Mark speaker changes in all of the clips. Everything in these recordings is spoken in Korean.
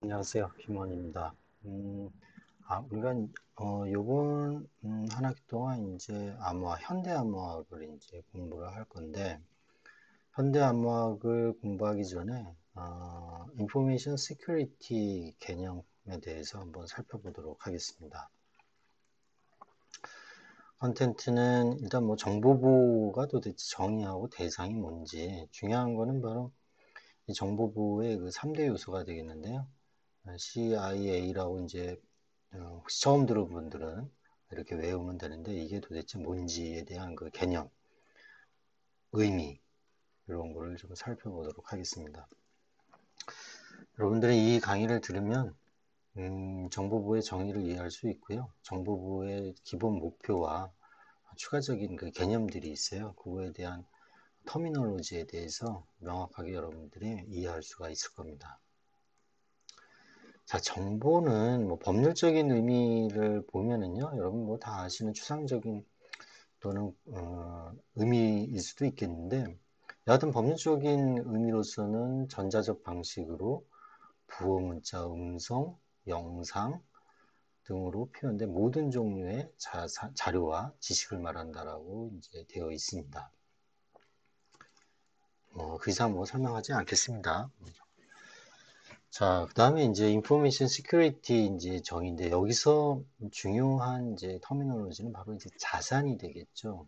Speaker 1: 안녕하세요. 김원입니다. 우리가 요번 한 학기 동안 이제 현대 암호학을 이제 공부를 할 건데, 현대 암호학을 공부하기 전에 인포메이션 시큐리티 개념에 대해서 한번 살펴보도록 하겠습니다. 컨텐츠는 일단 뭐 정보보호가 도대체 정의하고 대상이 뭔지 중요한 거는 바로 이 정보보호의 그 3대 요소가 되겠는데요. CIA라고 이제 혹시 처음 들어본 분들은 이렇게 외우면 되는데 이게 도대체 뭔지에 대한 그 개념, 의미 이런 거를 좀 살펴보도록 하겠습니다. 여러분들이 이 강의를 들으면 정보보호의 정의를 이해할 수 있고요. 정보보호의 기본 목표와 추가적인 그 개념들이 있어요. 그거에 대한 터미널로지에 대해서 명확하게 여러분들이 이해할 수가 있을 겁니다. 자, 정보는 뭐 법률적인 의미를 보면은요, 여러분 뭐 다 아시는 추상적인 또는 의미일 수도 있겠는데, 여하튼 법률적인 의미로서는 전자적 방식으로 부호 문자, 음성, 영상 등으로 표현된 모든 종류의 자료와 지식을 말한다라고 이제 되어 있습니다. 그 이상 뭐 설명하지 않겠습니다. 자, 그 다음에 이제 인포메이션 시큐리티 이제 정의인데 여기서 중요한 이제 터미널로지는 바로 이제 자산이 되겠죠.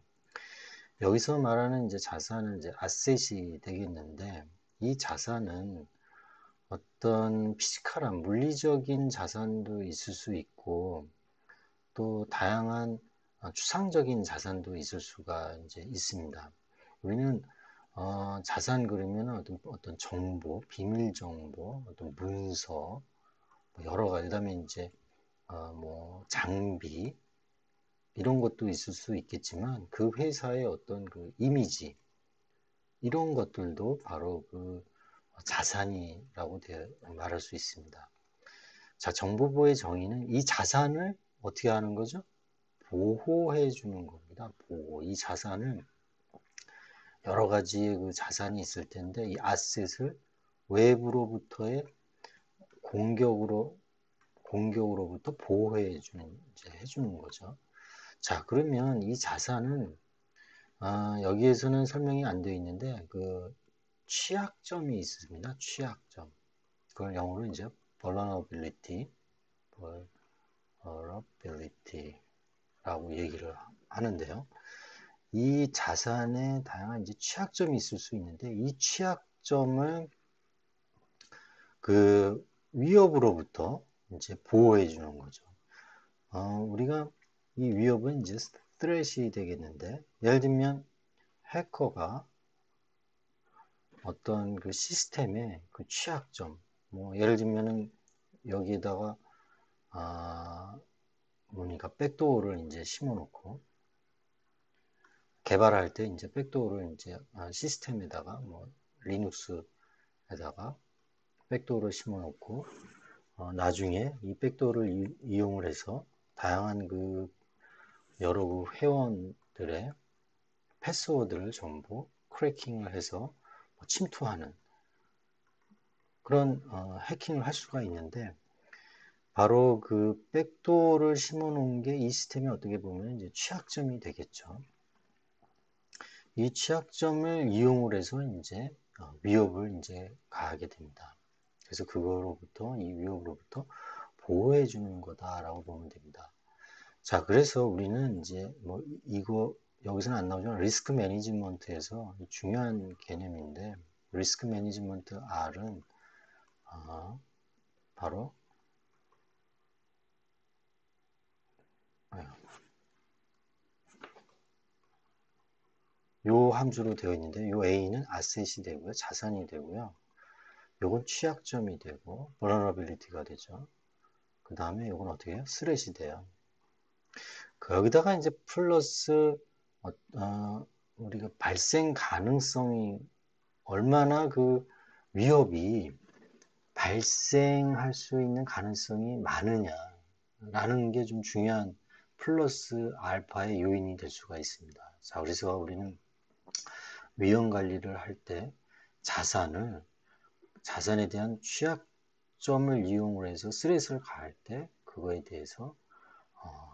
Speaker 1: 여기서 말하는 이제 자산은 이제 아셋이 되겠는데 이 자산은 어떤 피지컬한 물리적인 자산도 있을 수 있고 또 다양한 추상적인 자산도 있을 수가 이제 있습니다. 우리는 자산 그러면 어떤 정보, 비밀 정보, 어떤 문서, 여러 가지, 그다음에 이제 뭐 장비 이런 것도 있을 수 있겠지만 그 회사의 어떤 그 이미지 이런 것들도 바로 그 자산이라고 말할 수 있습니다. 자, 정보보호의 정의는 이 자산을 어떻게 하는 거죠? 보호해 주는 겁니다. 보호. 이 자산을 여러 가지의 그 자산이 있을 텐데 이 아셋을 외부로부터의 공격으로부터 보호해 주는 이제 해주는 거죠. 자, 그러면 이 자산은 여기에서는 설명이 안 되어 있는데 그 취약점이 있습니다. 취약점. 그걸 영어로 이제 vulnerability라고 얘기를 하는데요. 이 자산에 다양한 이제 취약점이 있을 수 있는데 이 취약점을 그 위협으로부터 이제 보호해 주는 거죠. 우리가 이 위협은 이제 스트레스이 되겠는데 예를 들면 해커가 어떤 그 시스템의 그 취약점, 뭐 예를 들면은 여기에다가 뭐니까 백도어를 이제 심어놓고 개발할 때 이제 백도어를 이제 시스템에다가 뭐 리눅스에다가 백도어를 심어놓고 나중에 이 백도어를 이용을 해서 다양한 그 여러 그 회원들의 패스워드를 전부 크래킹을 해서 침투하는 그런 해킹을 할 수가 있는데 바로 그 백도어를 심어 놓은 게 이 시스템이 어떻게 보면 이제 취약점이 되겠죠. 이 취약점을 이용을 해서 이제 위협을 이제 가하게 됩니다. 그래서 이 위협으로부터 보호해 주는 거다라고 보면 됩니다. 자, 그래서 우리는 이제 뭐 이거 여기서는 안 나오지만 리스크 매니지먼트에서 중요한 개념인데 리스크 매니지먼트 R은 바로 요 함수로 되어 있는데 요 A는 아셋이 되고요. 자산이 되고요. 요건 취약점이 되고 vulnerability가 되죠. 그 다음에 요건 어떻게 해요? 스렛이 돼요. 여기다가 이제 플러스 우리가 발생 가능성이 얼마나 그 위협이 발생할 수 있는 가능성이 많으냐라는 게 좀 중요한 플러스 알파의 요인이 될 수가 있습니다. 자, 그래서 우리는 위험 관리를 할 때 자산에 대한 시점을 이용을 해서 스트레스를 가할 때 그거에 대해서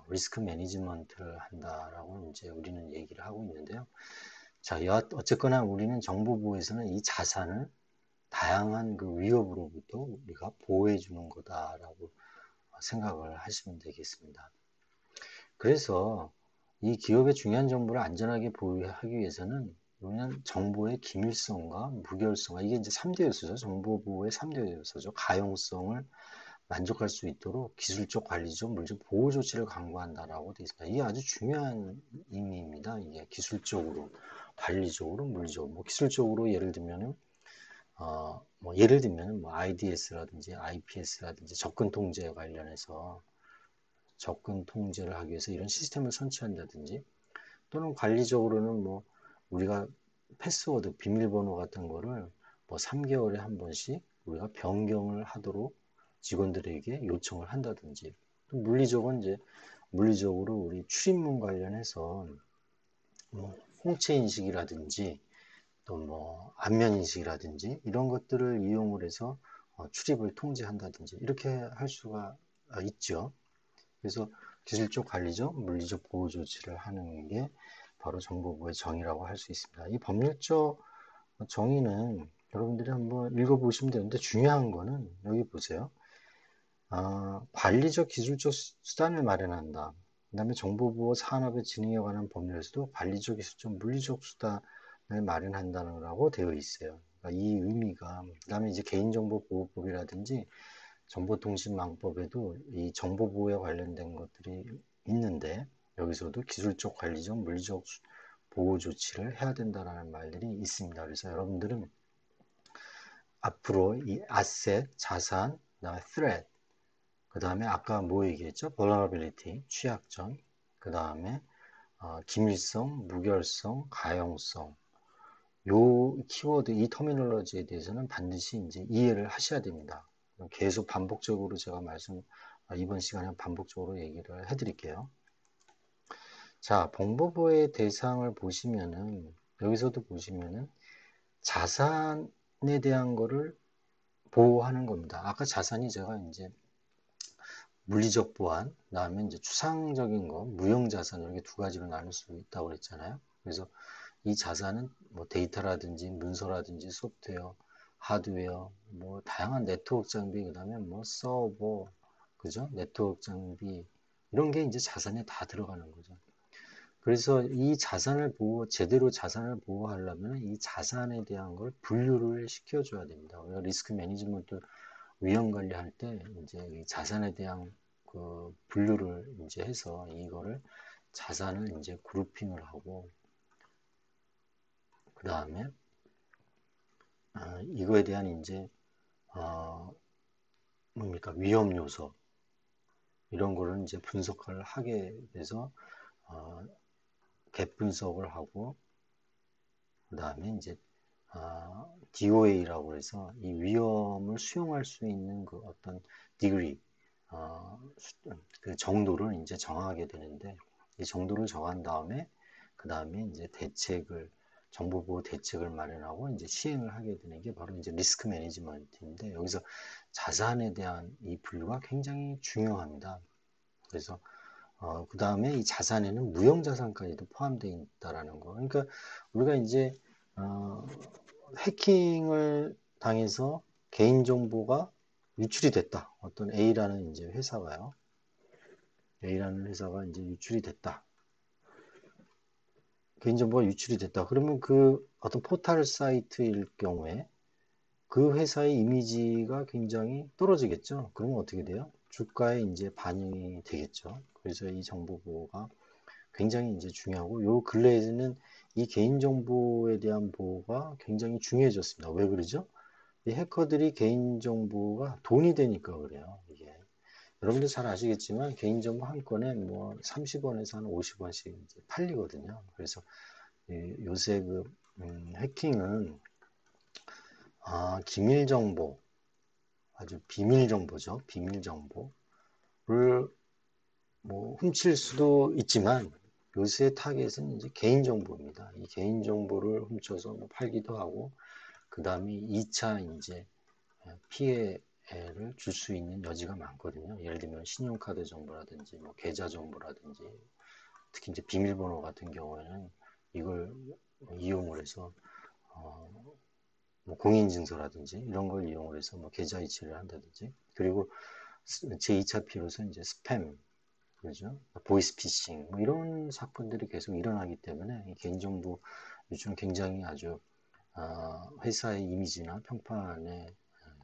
Speaker 1: 리스크 매니지먼트를 한다라고 이제 우리는 얘기를 하고 있는데요. 자, 어쨌거나 우리는 정보보호에서는 이 자산을 다양한 그 위협으로부터 우리가 보호해 주는 거다라고 생각을 하시면 되겠습니다. 그래서 이 기업의 중요한 정보를 안전하게 보유하기 위해서는 우리는 정보의 기밀성과 무결성과 이게 이제 3대 요소죠. 정보 보호의 3대 요소죠. 가용성을 만족할 수 있도록 기술적, 관리적, 물리적 보호 조치를 강구한다라고 되어 있습니다. 이게 아주 중요한 의미입니다. 이게 기술적으로, 관리적으로, 물리적으로. 뭐 기술적으로 예를 들면은 뭐 IDS라든지 IPS라든지 접근 통제 관련해서 접근 통제를 하기 위해서 이런 시스템을 선치한다든지 또는 관리적으로는 뭐 우리가 패스워드, 비밀번호 같은 거를 뭐 3개월에 한 번씩 우리가 변경을 하도록 직원들에게 요청을 한다든지 또 물리적으로 우리 출입문 관련해서 뭐 홍채 인식이라든지 또 뭐 안면 인식이라든지 이런 것들을 이용을 해서 출입을 통제한다든지 이렇게 할 수가 있죠. 그래서 기술적, 관리적, 물리적 보호 조치를 하는 게 바로 정보보호의 정의라고 할 수 있습니다. 이 법률적 정의는 여러분들이 한번 읽어보시면 되는데 중요한 거는 여기 보세요. 관리적, 기술적 수단을 마련한다. 그 다음에 정보보호 산업의 진행에 관한 법률에서도 관리적, 기술적, 물리적 수단을 마련한다고 되어 있어요. 그러니까 이 의미가, 그 다음에 이제 개인정보보호법이라든지 정보통신망법에도 이 정보보호에 관련된 것들이 있는데 여기서도 기술적, 관리적, 물리적 보호 조치를 해야 된다라는 말들이 있습니다. 그래서 여러분들은 앞으로 이 asset, 자산, 그다음에 threat, 그 다음에 아까 뭐 얘기했죠? vulnerability, 취약점, 그 다음에 기밀성, 무결성, 가용성, 요 키워드, 이 터미놀로지에 대해서는 반드시 이제 이해를 하셔야 됩니다. 계속 반복적으로 제가 이번 시간에 반복적으로 얘기를 해드릴게요. 자, 정보보호의 대상을 보시면은, 여기서도 보시면은 자산에 대한 거를 보호하는 겁니다. 아까 자산이 제가 이제 물리적 보안, 그다음에 이제 추상적인 거, 무형 자산 이렇게 두 가지로 나눌 수 있다고 그랬잖아요. 그래서 이 자산은 뭐 데이터라든지 문서라든지 소프트웨어, 하드웨어, 뭐 다양한 네트워크 장비, 그다음에 뭐 서버, 그죠? 네트워크 장비 이런 게 이제 자산에 다 들어가는 거죠. 그래서 이 제대로 자산을 보호하려면 이 자산에 대한 걸 분류를 시켜줘야 됩니다. 우리가 리스크 매니지먼트 위험 관리할 때 이제 이 자산에 대한 그 분류를 이제 해서 이거를 자산을 이제 그룹핑을 하고 그 다음에 이거에 대한 이제 뭡니까 위험 요소 이런 거를 이제 분석을 하게 돼서 갭 분석을 하고 그 다음에 이제 DOA라고 해서 이 위험을 수용할 수 있는 그 어떤 디그리 그 정도를 이제 정하게 되는데 이 정도를 정한 다음에 그 다음에 이제 정보보호 대책을 마련하고 이제 시행을 하게 되는 게 바로 이제 리스크 매니지먼트인데 여기서 자산에 대한 이 분류가 굉장히 중요합니다. 그래서 그 다음에 이 자산에는 무형 자산까지도 포함되어 있다라는 거. 그러니까 우리가 이제 해킹을 당해서 개인정보가 유출이 됐다. 어떤 A라는 이제 회사가요. A라는 회사가 이제 유출이 됐다. 개인정보가 유출이 됐다. 그러면 그 어떤 포털 사이트일 경우에 그 회사의 이미지가 굉장히 떨어지겠죠. 그러면 어떻게 돼요? 주가에 이제 반영이 되겠죠. 그래서 이 정보 보호가 굉장히 이제 중요하고 요 근래에는 이 개인정보에 대한 보호가 굉장히 중요해졌습니다. 왜 그러죠? 이 해커들이 개인정보가 돈이 되니까 그래요. 이게 여러분들 잘 아시겠지만 개인정보 한 건에 뭐 30원에서 한 50원씩 이제 팔리거든요. 그래서 요새 해킹은 기밀정보, 아주 비밀정보죠. 비밀정보를 뭐 훔칠 수도 있지만 요새 타겟은 이제 개인정보입니다. 이 개인정보를 훔쳐서 뭐 팔기도 하고 그 다음에 2차 이제 피해 를 줄 수 있는 여지가 많거든요. 예를 들면 신용카드 정보라든지 뭐 계좌 정보라든지 특히 이제 비밀번호 같은 경우에는 이걸 이용을 해서 어, 뭐 공인증서라든지 이런 걸 이용을 해서 뭐 계좌 이체를 한다든지 그리고 제2차 피로서 이제 스팸 그죠? 보이스피싱 뭐 이런 사건들이 계속 일어나기 때문에 개인정보 요즘 굉장히 아주 회사의 이미지나 평판에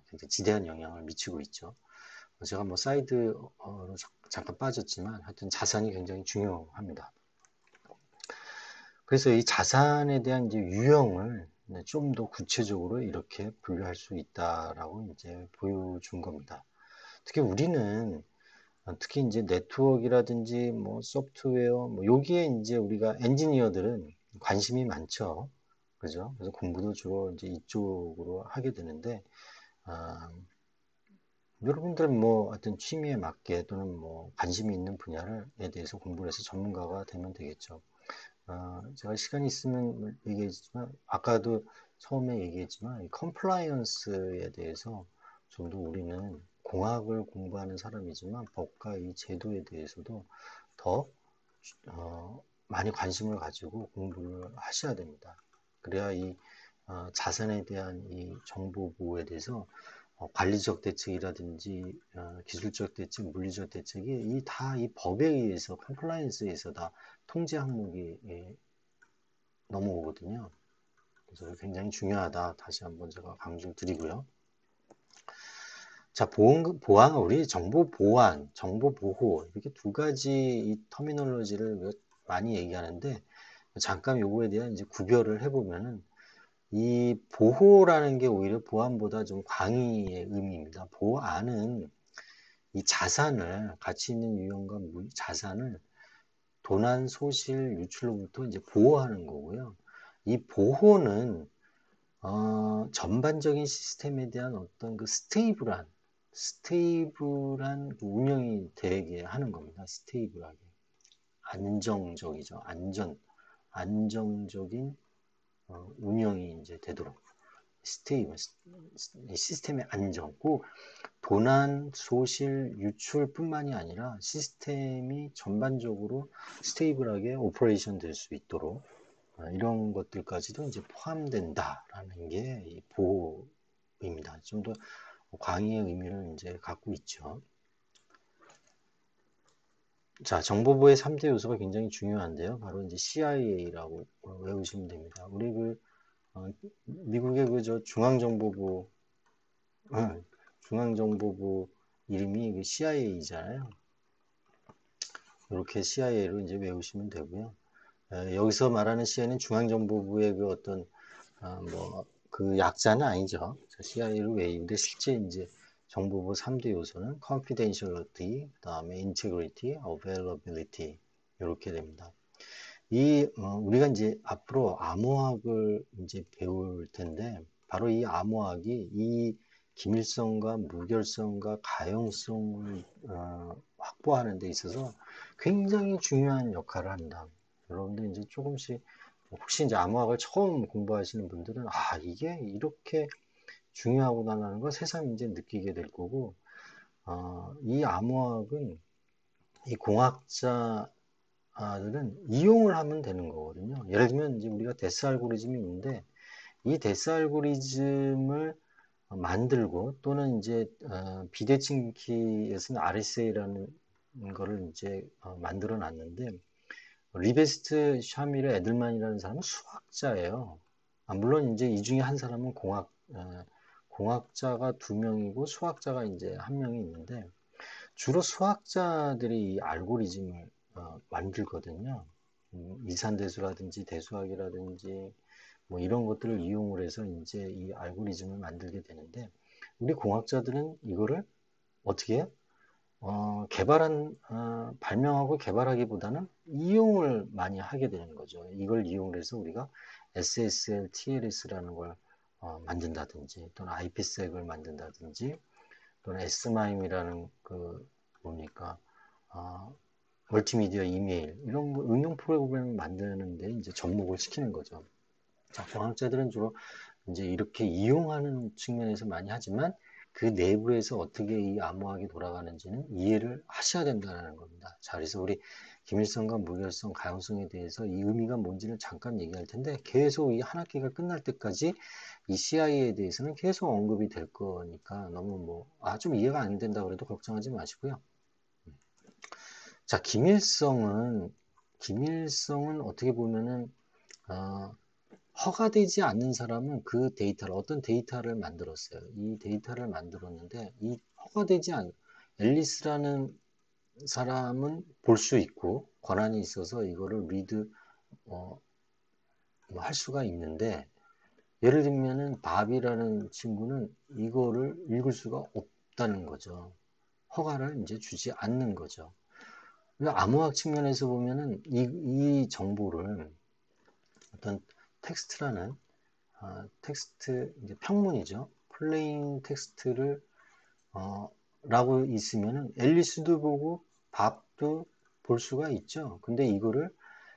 Speaker 1: 굉장히 지대한 영향을 미치고 있죠. 제가 뭐 사이드로 잠깐 빠졌지만 하여튼 자산이 굉장히 중요합니다. 그래서 이 자산에 대한 이제 유형을 좀 더 구체적으로 이렇게 분류할 수 있다라고 이제 보여준 겁니다. 특히 우리는 특히 이제 네트워크라든지 뭐 소프트웨어 뭐 여기에 이제 우리가 엔지니어들은 관심이 많죠. 그죠? 그래서 공부도 주로 이제 이쪽으로 하게 되는데 아, 여러분들은 뭐 어떤 취미에 맞게 또는 뭐 관심이 있는 분야에 대해서 공부를 해서 전문가가 되면 되겠죠. 제가 시간이 있으면 얘기했지만 아까도 처음에 얘기했지만 이 컴플라이언스에 대해서 좀 더 우리는 공학을 공부하는 사람이지만 법과 이 제도에 대해서도 더 많이 관심을 가지고 공부를 하셔야 됩니다. 그래야 이 자산에 대한 이 정보 보호에 대해서 관리적 대책이라든지 기술적 대책, 물리적 대책이 이 법에 의해서 컴플라이언스에 의해서 다 통제 항목이 넘어오거든요. 그래서 굉장히 중요하다. 다시 한번 제가 강조를 드리고요. 자, 보안, 우리 정보 보안, 정보 보호 이렇게 두 가지 이 터미놀로지를 많이 얘기하는데 잠깐 요거에 대한 이제 구별을 해보면은 이 보호라는 게 오히려 보안보다 좀 광의의 의미입니다. 보안은 이 자산을 가치 있는 유형과 자산을 도난, 소실, 유출로부터 이제 보호하는 거고요. 이 보호는 전반적인 시스템에 대한 어떤 그 스테이블한 그 운영이 되게 하는 겁니다. 스테이블하게. 안정적이죠. 안정적인 운영이 이제 되도록. 스테이블, 시스템의 안정. 꼭 도난, 소실, 유출뿐만이 아니라 시스템이 전반적으로 스테이블하게 오퍼레이션 될 수 있도록 이런 것들까지도 이제 포함된다라는 게 이 보호입니다. 좀 더 광의의 의미를 이제 갖고 있죠. 자, 정보부의 3대 요소가 굉장히 중요한데요. 바로 이제 CIA라고 외우시면 됩니다. 우리 미국의 저 중앙정보부, 중앙정보부 이름이 그 CIA잖아요. 이렇게 CIA로 이제 외우시면 되고요. 여기서 말하는 CIA는 중앙정보부의 그 어떤 그 약자는 아니죠. CIA를 외우는데 실제 이제 정보부 3대 요소는 confidentiality, 그다음에 integrity, availability 이렇게 됩니다. 우리가 이제 앞으로 암호학을 이제 배울 텐데 바로 이 암호학이 이 기밀성과 무결성과 가용성을 확보하는 데 있어서 굉장히 중요한 역할을 한다. 여러분들 이제 조금씩 혹시 이제 암호학을 처음 공부하시는 분들은 이게 이렇게 중요하구나라는 걸 새삼 이제 느끼게 될 거고 이 암호학은 이 공학자들은 이용을 하면 되는 거거든요. 예를 들면 이제 우리가 데스 알고리즘이 있는데 이 데스 알고리즘을 만들고 또는 이제 비대칭 키에서는 RSA라는 거를 이제 만들어 놨는데 리베스트 샤밀의 에들만이라는 사람은 수학자예요. 물론 이제 이 중에 한 사람은 공학자가 두 명이고 수학자가 이제 한 명이 있는데 주로 수학자들이 이 알고리즘을 만들거든요. 이산대수라든지 대수학이라든지 뭐 이런 것들을 이용을 해서 이제 이 알고리즘을 만들게 되는데 우리 공학자들은 이거를 어떻게 해요? 발명하고 개발하기보다는 이용을 많이 하게 되는 거죠. 이걸 이용해서 우리가 SSL, TLS라는 걸 만든다든지, 또는 IPsek을 만든다든지, 또는 SMIME이라는 뭡니까, 멀티미디어 이메일, 이런 응용 프로그램을 만드는데 이제 접목을 시키는 거죠. 자, 공학자들은 주로 이제 이렇게 이용하는 측면에서 많이 하지만, 그 내부에서 어떻게 이 암호학이 돌아가는지는 이해를 하셔야 된다는 겁니다. 자, 그래서 우리 기밀성과 무결성, 가용성에 대해서 이 의미가 뭔지를 잠깐 얘기할 텐데 계속 이 한 학기가 끝날 때까지 이 CI에 대해서는 계속 언급이 될 거니까 너무 좀 이해가 안 된다 그래도 걱정하지 마시고요. 자, 기밀성은 어떻게 보면은 허가되지 않는 사람은 그 데이터를 어떤 데이터를 만들었어요. 이 데이터를 만들었는데 이 허가되지 않 앨리스라는 사람은 볼 수 있고 권한이 있어서 이거를 리드 할 수가 있는데 예를 들면은 밥이라는 친구는 이거를 읽을 수가 없다는 거죠. 허가를 이제 주지 않는 거죠. 암호학 측면에서 보면은 이 정보를 어떤 텍스트라는 텍스트 이제 평문이죠. 플레인 텍스트를 라고 있으면은 앨리스도 보고 밥도 볼 수가 있죠. 근데 이거를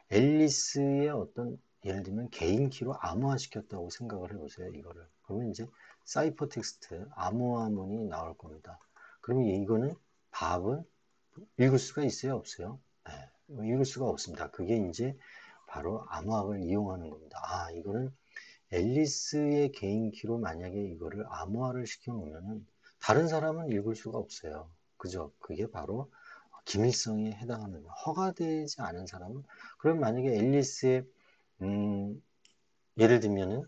Speaker 1: 앨리스의 어떤 예를 들면 개인 키로 암호화 시켰다고 생각을 해보세요. 이거를 그러면 이제 사이퍼 텍스트 암호화문이 나올 겁니다. 그러면 이거는 밥은 읽을 수가 있어요, 없어요? 네, 읽을 수가 없습니다. 그게 이제 바로 암호학을 이용하는 겁니다. 이거는 앨리스의 개인 키로 만약에 이거를 암호화를 시켜놓으면 다른 사람은 읽을 수가 없어요. 그죠? 그게 바로 기밀성에 해당하는 거예요. 허가되지 않은 사람은 그럼 만약에 앨리스의 예를 들면은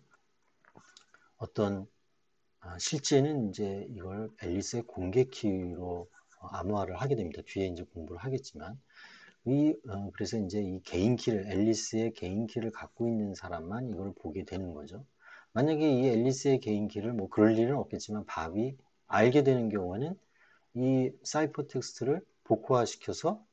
Speaker 1: 어떤 실제는 이제 이걸 앨리스의 공개 키로 암호화를 하게 됩니다. 뒤에 이제 공부를 하겠지만 그래서 이제 이 개인 키를 앨리스의 개인 키를 갖고 있는 사람만 이걸 보게 되는 거죠. 만약에 이 앨리스의 개인 키를 그럴 일은 없겠지만 밥이 알게 되는 경우에는 이 사이퍼 텍스트를 복호화시켜서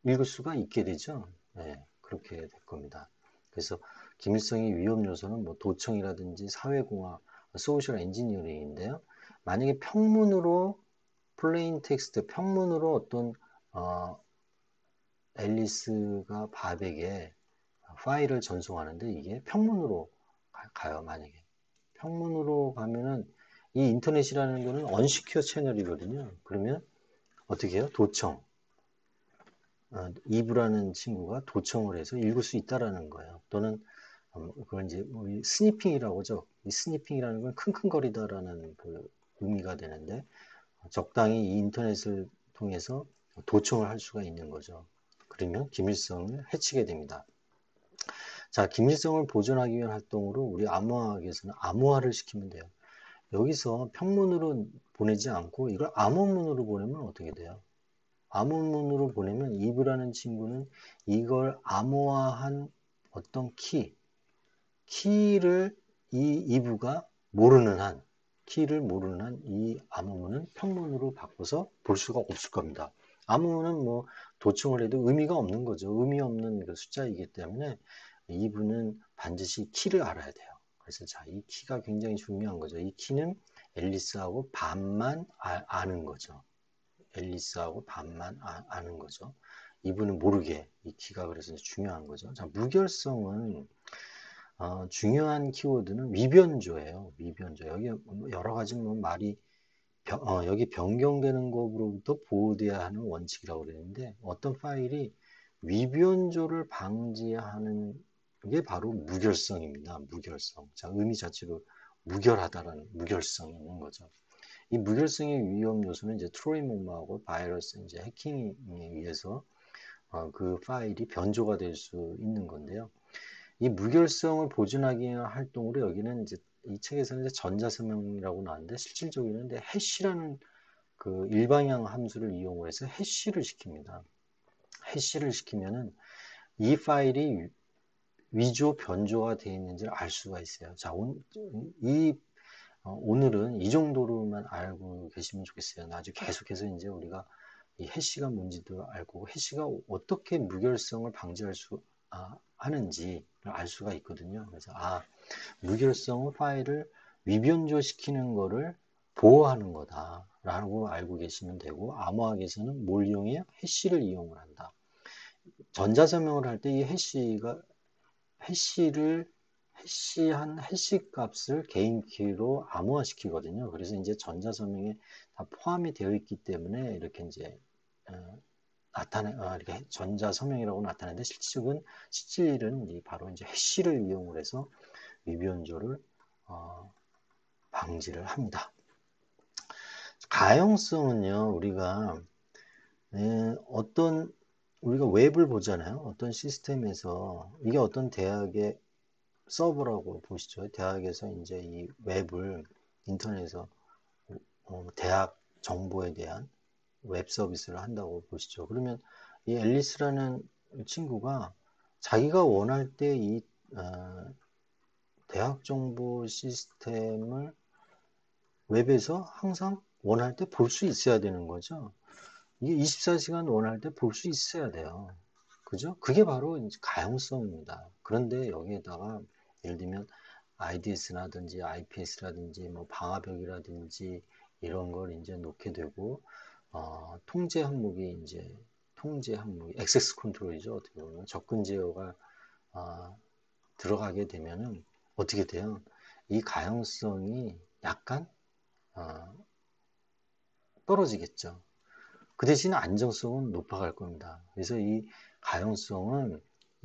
Speaker 1: 읽을 수가 있게 되죠. 네, 그렇게 될 겁니다. 그래서 기밀성의 위험 요소는 도청이라든지 사회공학, 소셜 엔지니어링인데요. 만약에 평문으로 플레인 텍스트, 평문으로 어떤 앨리스가 밥에게 파일을 전송하는데 이게 평문으로 가요. 만약에 평문으로 가면은 이 인터넷이라는 거는 언시큐어 채널이거든요. 그러면 어떻게 해요? 도청. 이브라는 친구가 도청을 해서 읽을 수 있다라는 거예요. 또는 그걸 이제 우리 스니핑이라고 하죠. 이 스니핑이라는 건 킁킁거리다라는 그 의미가 되는데 적당히 이 인터넷을 통해서 도청을 할 수가 있는 거죠. 그러면 기밀성을 해치게 됩니다. 자, 기밀성을 보존하기 위한 활동으로 우리 암호학에서는 암호화를 시키면 돼요. 여기서 평문으로 보내지 않고 이걸 암호문으로 보내면 어떻게 돼요? 암호문으로 보내면 이브라는 친구는 이걸 암호화한 어떤 키를 이 이브가 키를 모르는 한 이 암호문은 평문으로 바꿔서 볼 수가 없을 겁니다. 암호문은 도청을 해도 의미가 없는 거죠. 의미 없는 그 숫자이기 때문에 이브는 반드시 키를 알아야 돼요. 그래서 자, 이 키가 굉장히 중요한 거죠. 이 키는 앨리스하고 반만 아는 거죠. 앨리스하고 반만 아는 거죠. 이분은 모르게 이 키가 그래서 중요한 거죠. 자, 무결성은 중요한 키워드는 위변조예요. 위변조. 여기 여러 가지 말이 여기 변경되는 것으로부터 보호돼야 하는 원칙이라고 그랬는데 어떤 파일이 위변조를 방지하는 게 바로 무결성입니다. 무결성. 자, 의미 자체로 무결하다라는 무결성이 있는 거죠. 이 무결성의 위험 요소는 이제 트로이모마하고 바이러스, 이제 해킹에 의해서 그 파일이 변조가 될 수 있는 건데요. 이 무결성을 보존하기 위한 활동으로 여기는 이제 이 책에서는 이제 전자서명이라고 나왔는데 실질적으로는 이제 해시라는 그 일방향 함수를 이용해서 해시를 시킵니다. 해시를 시키면은 이 파일이 위조 변조가 되어 있는지를 알 수가 있어요. 자, 오늘은 이 정도로만 알고 계시면 좋겠어요. 나중에 계속해서 이제 우리가 이 해시가 뭔지도 알고 해시가 어떻게 무결성을 방지할 수 하는지를 알 수가 있거든요. 그래서 무결성 파일을 위변조시키는 거를 보호하는 거다라고 알고 계시면 되고 암호학에서는 뭘 이용해요? 해시를 이용을 한다. 전자서명을 할 때 이 해시를 해시한 해시 값을 개인 키로 암호화시키거든요. 그래서 이제 전자서명에 다 포함이 되어 있기 때문에 이렇게 이제 이렇게 전자서명이라고 나타나는데 실질은 바로 이제 해시를 이용을 해서 위변조를 방지를 합니다. 가용성은요, 우리가 웹을 보잖아요. 어떤 시스템에서 이게 어떤 대학의 서버라고 보시죠. 대학에서 이제 이 웹을 인터넷에서 대학 정보에 대한 웹 서비스를 한다고 보시죠. 그러면 이 앨리스라는 친구가 자기가 원할 때 이 대학 정보 시스템을 웹에서 항상 원할 때 볼 수 있어야 되는 거죠. 이게 24시간 원할 때 볼 수 있어야 돼요. 그죠? 그게 바로 이제 가용성입니다. 그런데 여기에다가 예를 들면 IDS라든지 IPS라든지 뭐 방화벽이라든지 이런 걸 이제 놓게 되고 통제 항목이 액세스 컨트롤이죠. 어떻게 보면 접근 제어가 들어가게 되면은 어떻게 돼요? 이 가용성이 약간 어, 떨어지겠죠. 그 대신 안정성은 높아갈 겁니다. 그래서 이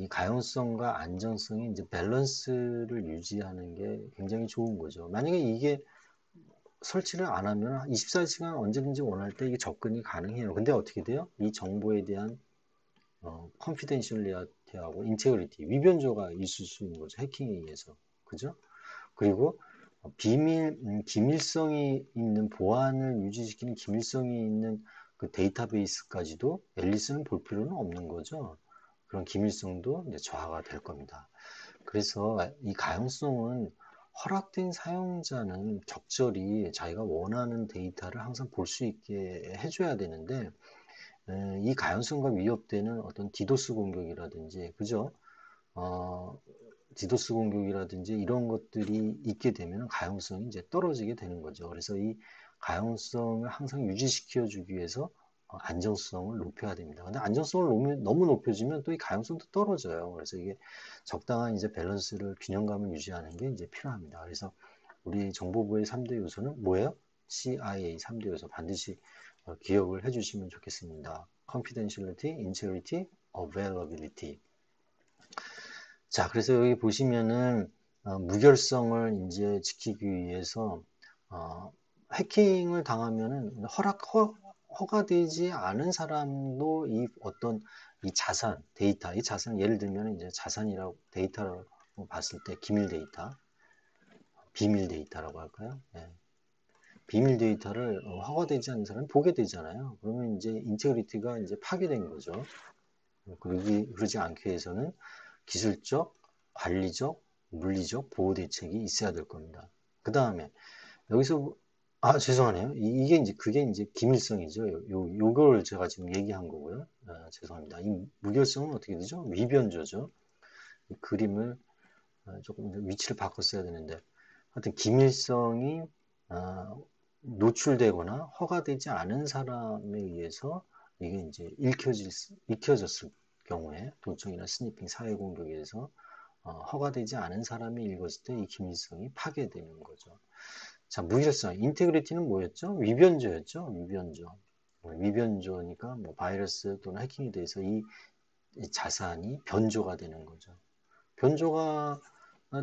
Speaker 1: 가용성과 안정성이 이제 밸런스를 유지하는 게 굉장히 좋은 거죠. 만약에 이게 설치를 안 하면 24시간 언제든지 원할 때 이게 접근이 가능해요. 근데 어떻게 돼요? 이 정보에 대한 컨피덴셜리티하고 인테그리티, 위변조가 있을 수 있는 거죠. 해킹에 의해서. 그죠? 그리고 기밀성이 있는 보안을 유지시키는 기밀성이 있는 그 데이터베이스까지도 앨리스는 볼 필요는 없는 거죠. 그런 기밀성도 이제 저하가 될 겁니다. 그래서 이 가용성은 허락된 사용자는 적절히 자기가 원하는 데이터를 항상 볼 수 있게 해줘야 되는데 이 가용성과 위협되는 어떤 디도스 공격이라든지 그죠? 어, 디도스 공격이라든지 이런 것들이 있게 되면 가용성이 이제 떨어지게 되는 거죠. 그래서 이 가용성을 항상 유지시켜 주기 위해서 안정성을 높여야 됩니다. 근데 안정성을 너무 높여주면 또 이 가용성도 떨어져요. 그래서 이게 적당한 이제 밸런스를 균형감을 유지하는 게 이제 필요합니다. 그래서 우리 정보부의 3대 요소는 뭐예요? CIA 3대 요소 반드시 기억을 해주시면 좋겠습니다. Confidentiality, Integrity, Availability. 자, 그래서 여기 보시면은 무결성을 이제 지키기 위해서 해킹을 당하면은 허가되지 않은 사람도 이 어떤 이 자산, 데이터, 이 자산 예를 들면 이제 자산이라고 데이터라고 봤을 때 기밀 데이터, 비밀 데이터라고 할까요? 네. 비밀 데이터를 허가되지 않는 사람이 보게 되잖아요. 그러면 이제 인테그리티가 이제 파괴된 거죠. 그러지 않기 위해서는 기술적, 관리적, 물리적 보호 대책이 있어야 될 겁니다. 그 다음에 여기서 죄송하네요. 그게 이제 기밀성이죠. 요걸 제가 지금 얘기한 거고요. 죄송합니다. 이 무결성은 어떻게 되죠? 위변조죠. 이 그림을 조금 위치를 바꿨어야 되는데 하여튼 기밀성이 노출되거나 허가되지 않은 사람에 의해서 이게 이제 읽혀졌을 경우에 도청이나 스니핑, 사회 공격에 의해서 허가되지 않은 사람이 읽었을 때 이 기밀성이 파괴되는 거죠. 자, 무결성, 인테그리티는 뭐였죠? 위변조였죠. 위변조니까 뭐 바이러스 또는 해킹에 대해서 이 자산이 변조가 되는 거죠. 변조가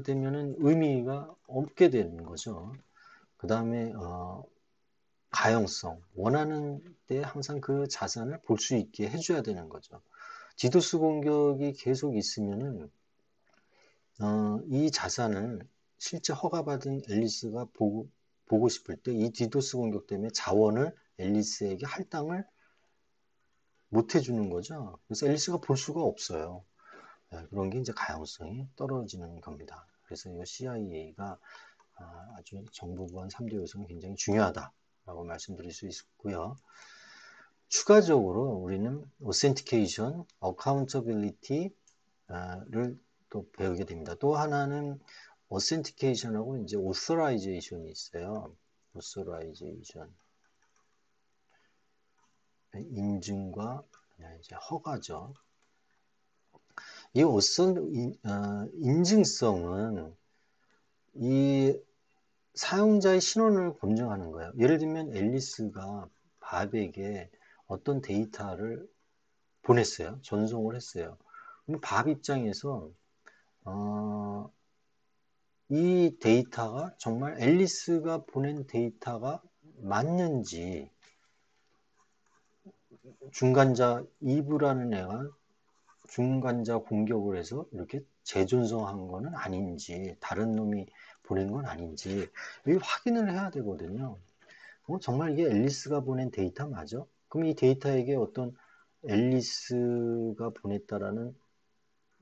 Speaker 1: 되면은 의미가 없게 되는 거죠. 그 다음에 가용성, 원하는 때 항상 그 자산을 볼 수 있게 해줘야 되는 거죠. 디도스 공격이 계속 있으면은 이 자산을 실제 허가받은 앨리스가 보고 싶을 때 이 디도스 공격 때문에 자원을 앨리스에게 할당을 못 해주는 거죠. 그래서 앨리스가 볼 수가 없어요. 네, 그런 게 이제 가용성이 떨어지는 겁니다. 그래서 이 CIA가 아주 정보 보안 3대 요소는 굉장히 중요하다라고 말씀드릴 수 있고요. 추가적으로 우리는 Authentication, Accountability를 또 배우게 됩니다. 또 하나는 Authentication하고 이제 Authorization이 있어요. Authorization 인증과 이제 허가죠. 이 인증성은 이 사용자의 신원을 검증하는 거예요. 예를 들면 앨리스가 밥에게 어떤 데이터를 보냈어요. 전송을 했어요. 그럼 밥 입장에서 어, 이 데이터가 정말 앨리스가 보낸 데이터가 맞는지, 중간자 이브라는 애가 중간자 공격을 해서 이렇게 재존성한 거는 아닌지, 다른 놈이 보낸 건 아닌지 이 확인을 해야 되거든요. 정말 이게 앨리스가 보낸 데이터 맞아? 그럼 이 데이터에게 어떤 앨리스가 보냈다라는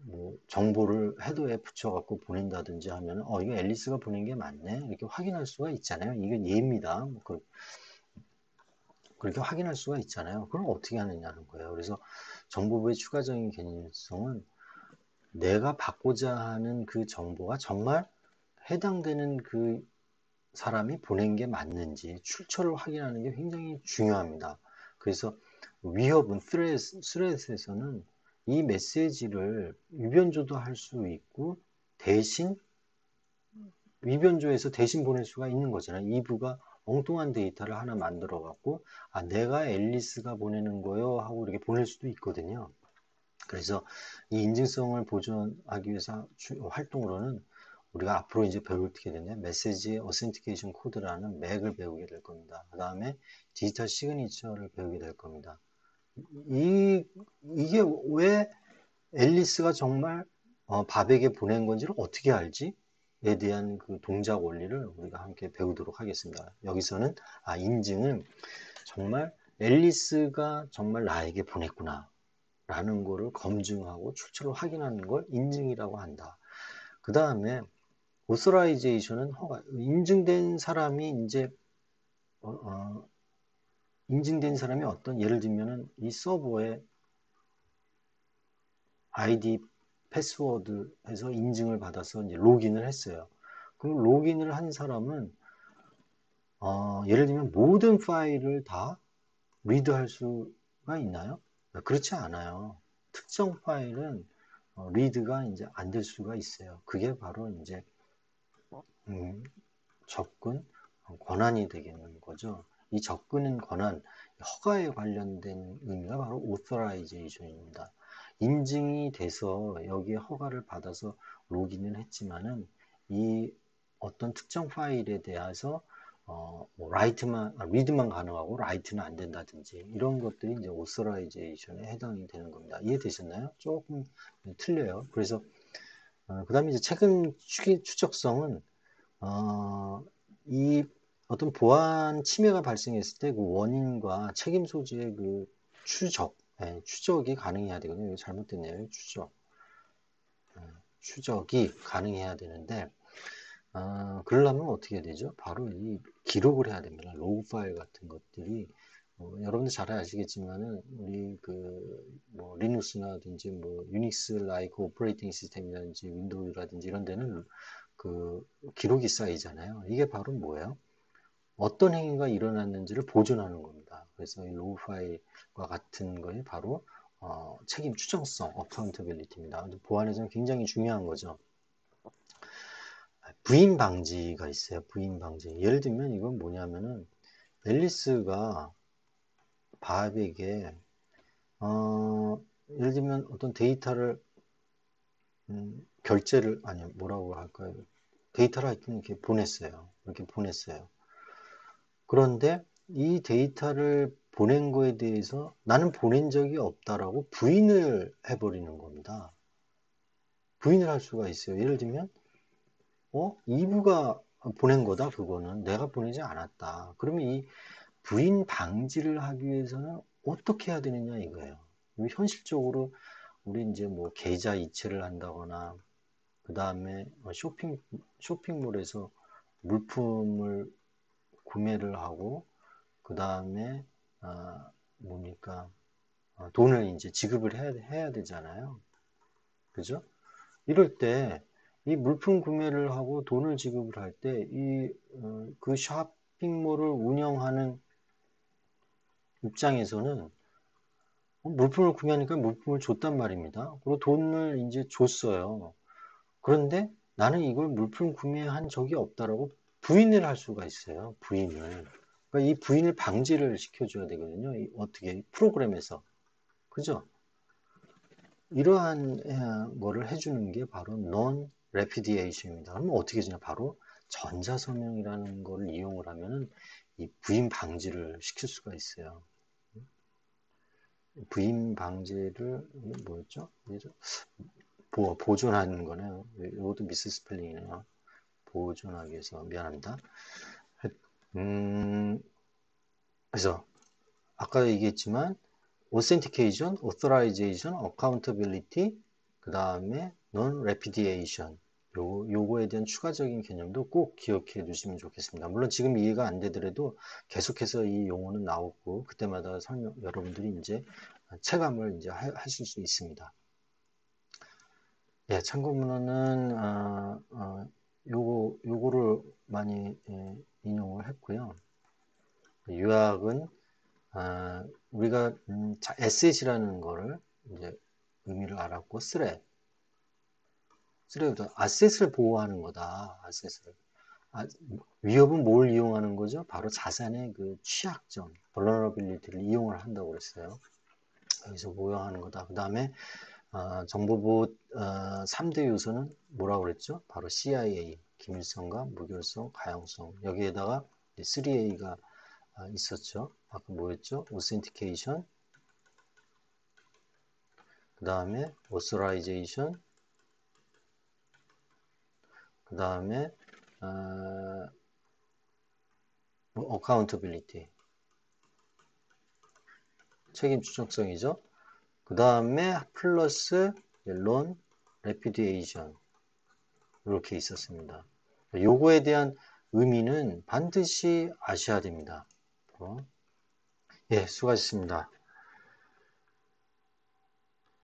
Speaker 1: 뭐 정보를 헤더에 붙여갖고 보낸다든지 하면 이거 앨리스가 보낸 게 맞네 이렇게 확인할 수가 있잖아요. 이게 예입니다. 그렇게 확인할 수가 있잖아요. 그럼 어떻게 하느냐는 거예요. 그래서 정보부의 추가적인 개념성은 내가 받고자 하는 그 정보가 정말 해당되는 그 사람이 보낸 게 맞는지 출처를 확인하는 게 굉장히 중요합니다. 그래서 위협은 스레스에서는 이 메시지를 위변조도 할 수 있고 대신 위변조에서 대신 보낼 수가 있는 거잖아요. 이브가 엉뚱한 데이터를 하나 만들어 갖고 내가 앨리스가 보내는 거요 하고 이렇게 보낼 수도 있거든요. 그래서 이 인증성을 보존하기 위해서 활동으로는 우리가 앞으로 이제 배우게 되는 메시지 어센티케이션 코드라는 맥을 배우게 될 겁니다. 그 다음에 디지털 시그니처를 배우게 될 겁니다. 이게 왜 앨리스가 정말 밥에게 보낸 건지를 어떻게 알지? 에 대한 그 동작 원리를 우리가 함께 배우도록 하겠습니다. 여기서는 인증은 정말 앨리스가 정말 나에게 보냈구나 라는 거를 검증하고 출처를 확인하는 걸 인증이라고 한다. 그 다음에 오서라이제이션은 인증된 사람이 이제 인증된 사람이 어떤 예를 들면은 이 서버에 아이디 패스워드 해서 인증을 받아서 이제 로그인을 했어요. 그럼 로그인을 한 사람은 예를 들면 모든 파일을 다 리드할 수가 있나요? 그렇지 않아요. 특정 파일은 리드가 이제 안 될 수가 있어요. 그게 바로 이제 음, 접근 권한이 되겠는 거죠. 이 접근 권한, 허가에 관련된 의미가 바로 authorization입니다. 인증이 돼서 여기에 허가를 받아서 로그인을 했지만은 이 어떤 특정 파일에 대해서 뭐 리드만 가능하고 라이트는 안 된다든지 이런 것들이 이제 authorization에 해당이 되는 겁니다. 이해되셨나요? 조금 틀려요. 그래서 그 다음에 이제 책임 추적성은 이 어떤 보안 침해가 발생했을 때 그 원인과 책임 소지의 그 추적이 가능해야 되거든요. 이거 잘못됐네요. 추적이 가능해야 되는데, 그러려면 어떻게 해야 되죠? 바로 이 기록을 해야 됩니다. 로그 파일 같은 것들이, 여러분들 잘 아시겠지만은, 우리 뭐, 리눅스나든지, 뭐, 유닉스 라이크 오퍼레이팅 시스템이라든지, 윈도우라든지 이런 데는 그 기록이 쌓이잖아요. 이게 바로 뭐예요? 어떤 행위가 일어났는지를 보존하는 겁니다. 그래서 이 로그 파일과 같은 것이 바로 책임 추정성, 어카운터빌리티입니다. 보안에서는 굉장히 중요한 거죠. 부인 방지가 있어요. 부인 방지. 예를 들면 이건 뭐냐면은 앨리스가 밥에게 예를 들면 어떤 데이터를 결제를 아니 뭐라고 할까요? 데이터를 하여튼 이렇게 보냈어요. 이렇게 보냈어요. 그런데 이 데이터를 보낸 거에 대해서 나는 보낸 적이 없다라고 부인을 해버리는 겁니다. 부인을 할 수가 있어요. 예를 들면, 이브가 보낸 거다, 그거는. 내가 보내지 않았다. 그러면 이 부인 방지를 하기 위해서는 어떻게 해야 되느냐 이거예요. 현실적으로 우리 이제 뭐 계좌 이체를 한다거나, 그 다음에 쇼핑몰에서 물품을 구매를 하고, 그 다음에 뭡니까 돈을 이제 지급을 해야 되잖아요. 그죠? 이럴 때 이 물품 구매를 하고 돈을 지급을 할 때 그 쇼핑몰을 운영하는 입장에서는 물품을 구매하니까 물품을 줬단 말입니다. 그리고 돈을 이제 줬어요. 그런데 나는 이걸 물품 구매한 적이 없다라고 부인을 할 수가 있어요. 부인을. 그러니까 이 부인을 방지를 시켜줘야 되거든요. 어떻게 프로그램에서. 그죠? 이러한 거를 해주는 게 바로 non repudiation입니다. 그러면 어떻게 되냐? 바로 전자서명이라는 걸 이용을 하면은 이 부인 방지를 시킬 수가 있어요. 부인 방지를 뭐였죠? 보존하는 거네요. 이것도 미스 스펠링이네요. 보존하기 위해서 미안합니다. 음, 그래서 아까 얘기했지만 authentication, authorization, accountability, 그 다음에 non-repudiation 요거에 대한 추가적인 개념도 꼭 기억해 두시면 좋겠습니다. 물론 지금 이해가 안 되더라도 계속해서 이 용어는 나오고 그때마다 여러분들이 이제 체감을 이제 하실 수 있습니다. 예, 참고문헌은 요거를 많이 인용을 했고요. 유학은 우리가 에셋이라는 거를 이제 의미를 알았고 쓰레부터 아셋을 보호하는 거다. 아셋을 위협은 뭘 이용하는 거죠? 바로 자산의 그 취약점, vulnerability를 이용을 한다고 그랬어요. 여기서 보호하는 거다. 그 다음에 정보보호 3대 요소는 뭐라고 그랬죠? 바로 CIA, 기밀성과 무결성, 가용성. 여기에다가 3A가 있었죠. 아까 뭐였죠? Authentication, 그 다음에 Authorization, 그 다음에 Accountability, 책임 추적성이죠. 그 다음에 플러스 Non Repudiation 이렇게 있었습니다. 요거에 대한 의미는 반드시 아셔야 됩니다. 예, 수고하셨습니다.